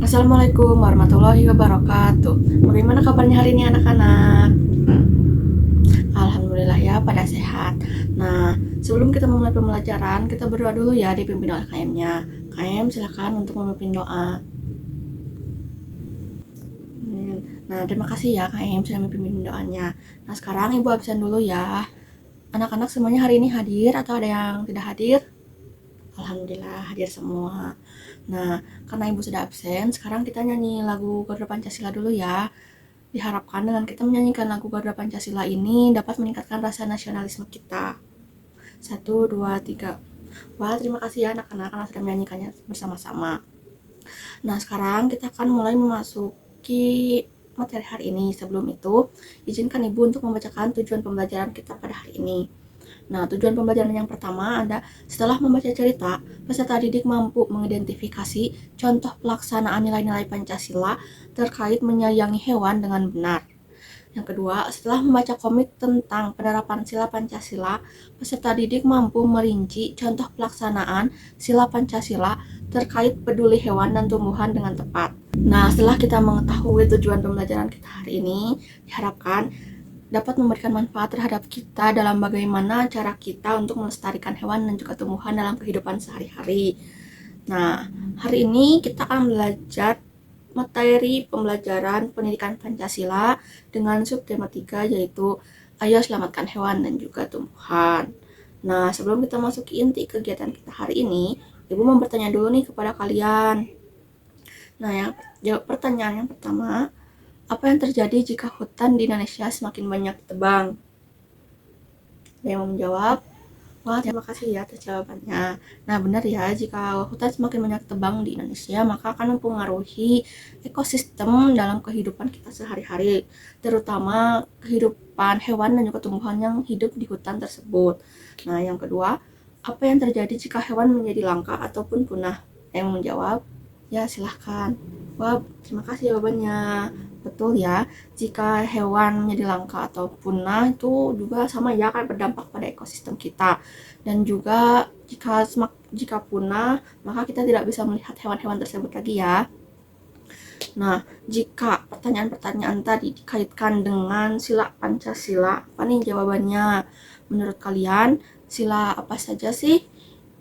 Assalamualaikum warahmatullahi wabarakatuh. Bagaimana kabarnya hari ini anak-anak? Alhamdulillah ya pada sehat. Nah, sebelum kita memulai pembelajaran, kita berdoa dulu ya dipimpin oleh KM-nya. KM silakan untuk memimpin doa. Nah, terima kasih ya KM sudah memimpin doanya. Nah, sekarang Ibu absen dulu ya. Anak-anak semuanya hari ini hadir atau ada yang tidak hadir? Alhamdulillah hadir semua. Nah, karena Ibu sudah absen, sekarang kita nyanyi lagu Garuda Pancasila dulu ya. Diharapkan dengan kita menyanyikan lagu Garuda Pancasila ini dapat meningkatkan rasa nasionalisme kita. 1, 2, 3. Wah, terima kasih ya anak-anak karena sudah menyanyikannya bersama-sama. Nah, sekarang kita akan mulai memasuki materi hari ini. Sebelum itu, izinkan Ibu untuk membacakan tujuan pembelajaran kita pada hari ini. Nah, tujuan pembelajaran yang pertama ada setelah membaca cerita, peserta didik mampu mengidentifikasi contoh pelaksanaan nilai-nilai Pancasila terkait menyayangi hewan dengan benar. Yang kedua, setelah membaca komik tentang penerapan sila Pancasila, peserta didik mampu merinci contoh pelaksanaan sila Pancasila terkait peduli hewan dan tumbuhan dengan tepat. Nah, setelah kita mengetahui tujuan pembelajaran kita hari ini, diharapkan dapat memberikan manfaat terhadap kita dalam bagaimana cara kita untuk melestarikan hewan dan juga tumbuhan dalam kehidupan sehari-hari. Nah, hari ini kita akan belajar materi pembelajaran pendidikan Pancasila dengan subtema 3 yaitu Ayo Selamatkan Hewan dan juga Tumbuhan. Nah, sebelum kita masuk ke inti kegiatan kita hari ini, Ibu mau bertanya dulu nih kepada kalian. Nah, pertanyaan yang pertama, apa yang terjadi jika hutan di Indonesia semakin banyak ditebang? Ada yang mau menjawab? Wah, terima kasih ya atas jawabannya. Nah, benar ya, jika hutan semakin banyak tebang di Indonesia, maka akan mempengaruhi ekosistem dalam kehidupan kita sehari-hari, terutama kehidupan hewan dan juga tumbuhan yang hidup di hutan tersebut. Nah, yang kedua, apa yang terjadi jika hewan menjadi langka ataupun punah? Yang menjawab? Ya, silahkan. Wah, terima kasih jawabannya. Betul ya, jika hewan menjadi langka atau punah itu juga sama ya akan berdampak pada ekosistem kita. Dan juga jika punah, maka kita tidak bisa melihat hewan-hewan tersebut lagi ya. Nah, jika pertanyaan-pertanyaan tadi dikaitkan dengan sila Pancasila, apa nih jawabannya? Menurut kalian, sila apa saja sih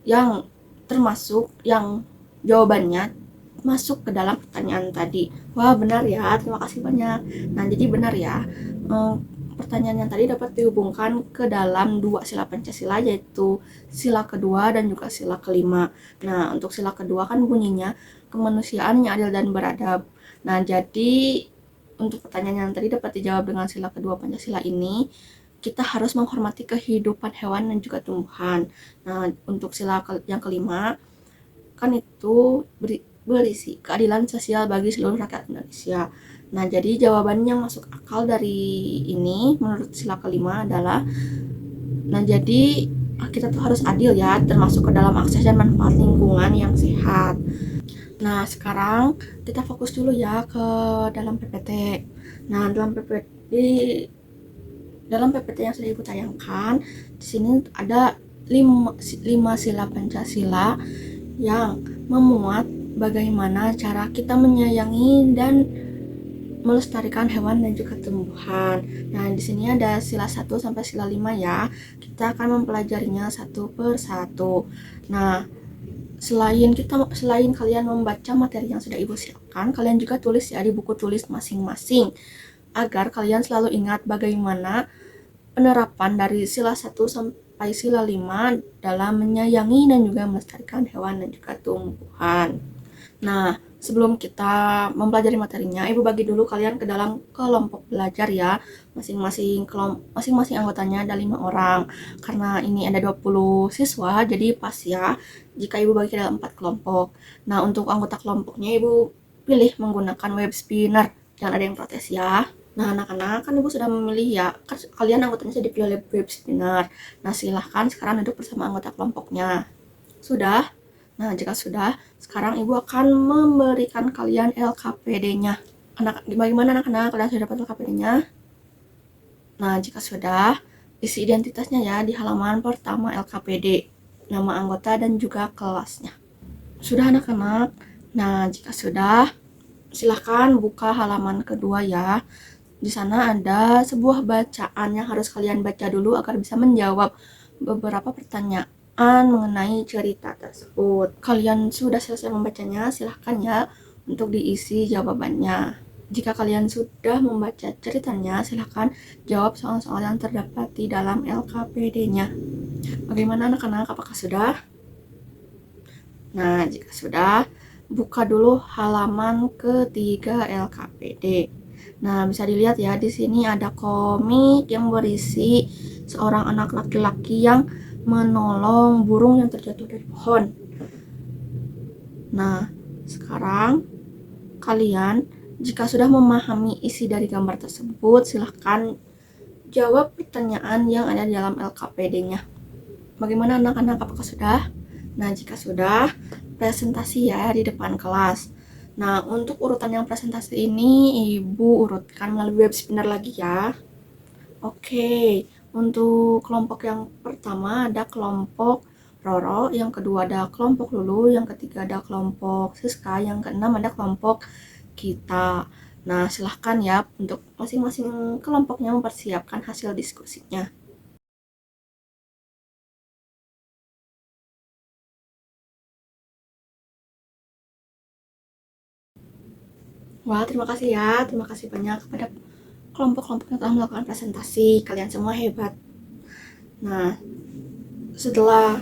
yang termasuk yang jawabannya masuk ke dalam pertanyaan tadi? Wah, benar ya, terima kasih banyak. Nah, jadi benar ya, pertanyaan yang tadi dapat dihubungkan ke dalam dua sila Pancasila, yaitu sila kedua dan juga sila kelima. Nah, untuk sila kedua kan bunyinya kemanusiaan yang adil dan beradab. Nah, jadi untuk pertanyaan yang tadi dapat dijawab dengan sila kedua Pancasila ini, kita harus menghormati kehidupan hewan dan juga tumbuhan. Nah, untuk sila yang kelima, kan itu berisi keadilan sosial bagi seluruh rakyat Indonesia. Nah, jadi jawaban yang masuk akal dari ini menurut sila kelima adalah, nah jadi kita tuh harus adil ya, termasuk ke dalam akses dan manfaat lingkungan yang sehat. Nah, sekarang kita fokus dulu ya ke dalam PPT. Nah, dalam PPT yang sudah Ibu tayangkan, di sini ada 5 sila Pancasila yang memuat bagaimana cara kita menyayangi dan melestarikan hewan dan juga tumbuhan. Nah, di sini ada sila 1 sampai sila 5 ya. Kita akan mempelajarinya satu per satu. Nah, selain kalian membaca materi yang sudah Ibu siapkan, kalian juga tulis ya di buku tulis masing-masing agar kalian selalu ingat bagaimana penerapan dari sila 1 sampai sila 5 dalam menyayangi dan juga melestarikan hewan dan juga tumbuhan. Nah, sebelum kita mempelajari materinya, Ibu bagi dulu kalian ke dalam kelompok belajar ya. Masing-masing anggotanya ada 5 orang. Karena ini ada 20 siswa, jadi pas ya jika Ibu bagi ke dalam 4 kelompok. Nah, untuk anggota kelompoknya Ibu pilih menggunakan web spinner. Jangan ada yang protes ya. Nah, anak-anak, kan Ibu sudah memilih ya, kan kalian anggotanya sudah dipilih oleh web spinner. Nah, silahkan sekarang duduk bersama anggota kelompoknya. Sudah? Nah, jika sudah, sekarang Ibu akan memberikan kalian LKPD-nya. Bagaimana anak-anak? Kalian sudah dapat LKPD-nya? Nah, jika sudah, isi identitasnya ya di halaman pertama LKPD. Nama anggota dan juga kelasnya. Sudah anak-anak? Nah, jika sudah, Silahkan buka halaman kedua ya. Di sana ada sebuah bacaan yang harus kalian baca dulu agar bisa menjawab beberapa pertanyaan mengenai cerita tersebut. Kalian sudah selesai membacanya, silahkan ya untuk diisi jawabannya. Jika kalian sudah membaca ceritanya, silahkan jawab soal-soal yang terdapat di dalam LKPD-nya. Bagaimana anak-anak? Apakah sudah? Nah, jika sudah, buka dulu halaman ketiga LKPD. Nah, bisa dilihat ya, di sini ada komik yang berisi seorang anak laki-laki yang menolong burung yang terjatuh dari pohon. Nah, sekarang kalian jika sudah memahami isi dari gambar tersebut, silahkan jawab pertanyaan yang ada di dalam LKPD-nya. Bagaimana anak-anak? Apakah sudah? Nah, jika sudah, presentasi ya di depan kelas. Nah, untuk urutan yang presentasi ini Ibu urutkan melalui web spinner lagi ya. Oke, untuk kelompok yang pertama ada kelompok Roro, yang kedua ada kelompok Lulu, yang ketiga ada kelompok Siska, yang keenam ada kelompok kita. Nah, silahkan ya untuk masing-masing kelompoknya mempersiapkan hasil diskusinya. Wah, terima kasih ya. Terima kasih banyak kepada kelompok-kelompok yang telah melakukan presentasi. Kalian semua hebat. Nah, setelah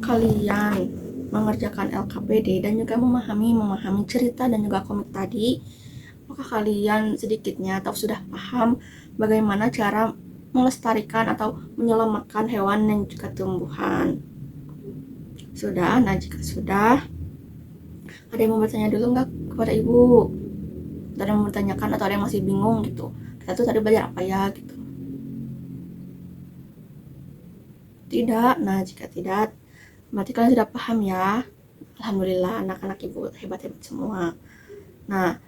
kalian mengerjakan LKPD dan juga memahami cerita dan juga komik tadi, apakah kalian sedikitnya atau sudah paham bagaimana cara melestarikan atau menyelamatkan hewan dan juga tumbuhan? Sudah? Nah, jika sudah, ada yang mau bertanya dulu nggak kepada Ibu? Ada yang mau bertanyakan atau ada yang masih bingung gitu? Kita tuh tadi belajar apa ya gitu? Tidak? Nah, jika tidak, berarti kalian sudah paham ya. Alhamdulillah, anak-anak Ibu hebat-hebat semua. Nah,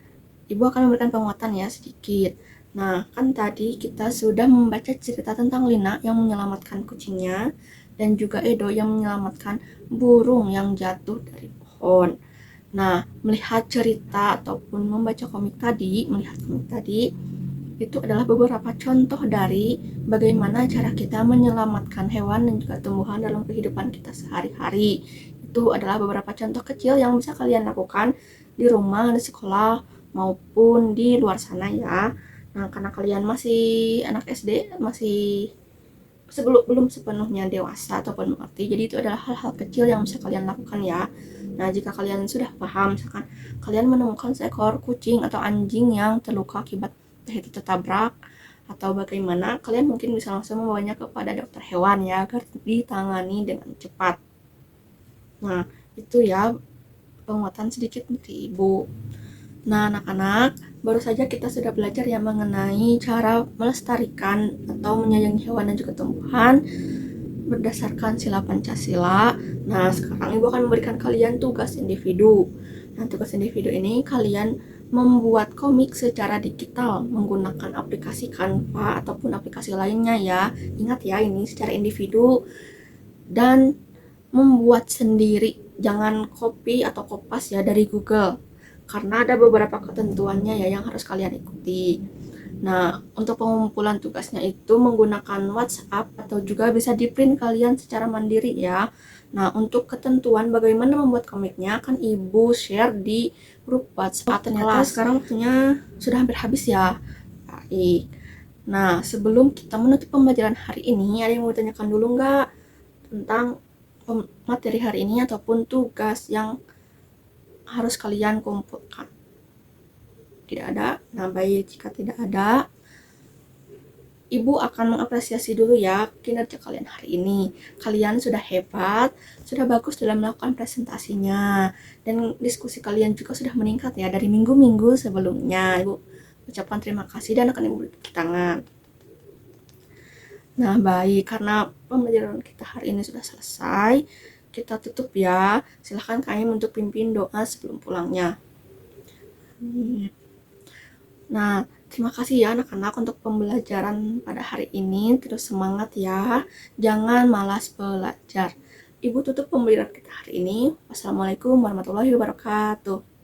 Ibu akan memberikan penguatan ya sedikit. Nah, kan tadi kita sudah membaca cerita tentang Lina yang menyelamatkan kucingnya dan juga Edo yang menyelamatkan burung yang jatuh dari pohon. Nah, melihat cerita ataupun membaca melihat komik tadi, itu adalah beberapa contoh dari bagaimana cara kita menyelamatkan hewan dan juga tumbuhan dalam kehidupan kita sehari-hari. Itu adalah beberapa contoh kecil yang bisa kalian lakukan di rumah, di sekolah, maupun di luar sana ya. Nah, karena kalian masih anak SD, masih belum sepenuhnya dewasa ataupun mengerti, jadi itu adalah hal-hal kecil yang bisa kalian lakukan ya. Nah, jika kalian sudah paham, misalkan kalian menemukan seekor kucing atau anjing yang terluka akibat itu tertabrak atau bagaimana, kalian mungkin bisa langsung membawanya kepada dokter hewan ya agar ditangani dengan cepat. Nah, itu ya penguatan sedikit dari Ibu. Nah, anak-anak, baru saja kita sudah belajar ya mengenai cara melestarikan atau menyayangi hewan dan juga tumbuhan berdasarkan sila Pancasila. Nah, sekarang Ibu akan memberikan kalian tugas individu. Nah, tugas individu ini kalian membuat komik secara digital menggunakan aplikasi Canva ataupun aplikasi lainnya ya. Ingat ya, ini secara individu dan membuat sendiri. Jangan copy atau kopas ya dari Google. Karena ada beberapa ketentuannya ya yang harus kalian ikuti. Nah, untuk pengumpulan tugasnya itu menggunakan WhatsApp atau juga bisa di-print kalian secara mandiri ya. Nah, untuk ketentuan bagaimana membuat komiknya akan Ibu share di grup WhatsApp. Ternyata sekarang waktunya sudah hampir habis ya. Baik. Nah, sebelum kita menutup pembelajaran hari ini, ada yang mau ditanyakan dulu nggak tentang materi hari ini ataupun tugas yang harus kalian kumpulkan? Tidak ada? Nah, baik, jika tidak ada, Ibu akan mengapresiasi dulu ya kinerja kalian hari ini. Kalian sudah hebat, sudah bagus dalam melakukan presentasinya, dan diskusi kalian juga sudah meningkat ya dari minggu-minggu sebelumnya. Ibu ucapkan terima kasih dan akan Ibu beri tangan. Nah, baik, karena pembelajaran kita hari ini sudah selesai, kita tutup ya. Silahkan kami untuk pimpin doa sebelum pulangnya. Nah, terima kasih ya anak-anak untuk pembelajaran pada hari ini. Terus semangat ya. Jangan malas belajar. Ibu tutup pembelajaran kita hari ini. Wassalamualaikum warahmatullahi wabarakatuh.